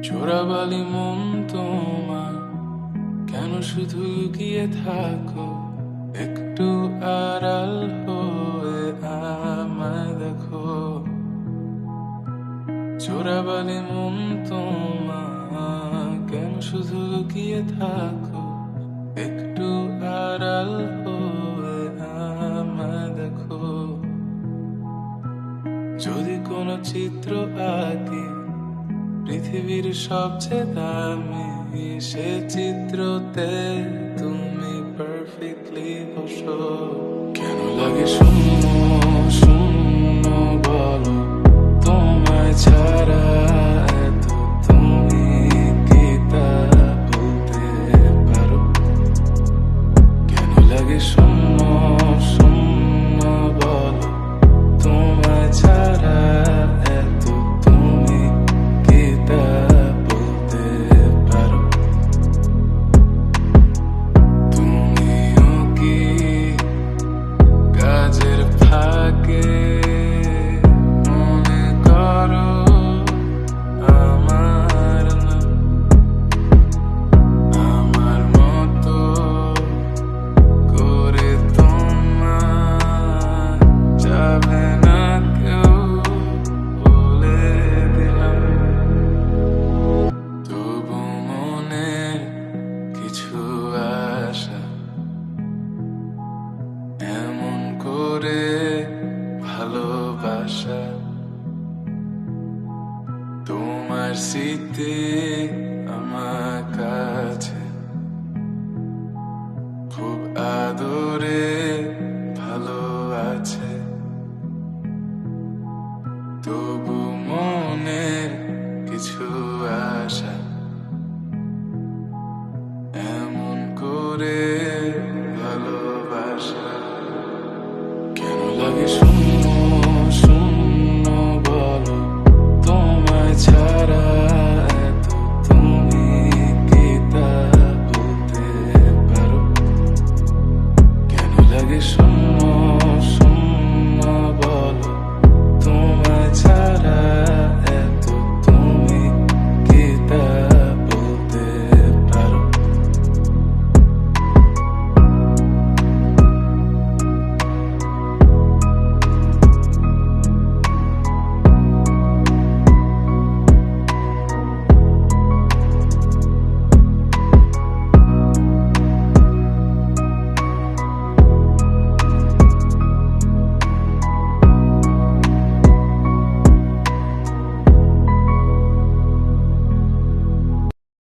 চোরাবালি মন তোমার, কেন শুধু লুকিয়ে থাকো? একটু আড়াল হয়ে আমায় দেখো। চোরাবালি মন তোমার, কেন শুধু লুকিয়ে থাকো? একটু আড়াল হয়ে আমায় দেখো। যদি কোনো চিত্র আঁকি পৃথিবীর সবচেয়ে দামি, সে চিত্রতে তুমি পারফেক্টলি বসো। কেন লাগে শূন্য শূন্য বলো, তোমায় ছাড়া এত তুমি কি তা বলতে পারো? কেন লাগে শূন্য শূন্য বলো, তোমায় ছাড়া এত তুমি কি তা বলতে পারো? তুমিও কি কাজের ফাঁকে মনে করো আমার না? আমার মতো করে তোমার যাবে না কেউ, বলে দিলাম। তবু মনে কিছু আশা, এমন করে ভালোবাসা। তোমার স্মৃতি আমার কাছে খুব আদরে ভালো আছে। তবু মনে কিছু আশা,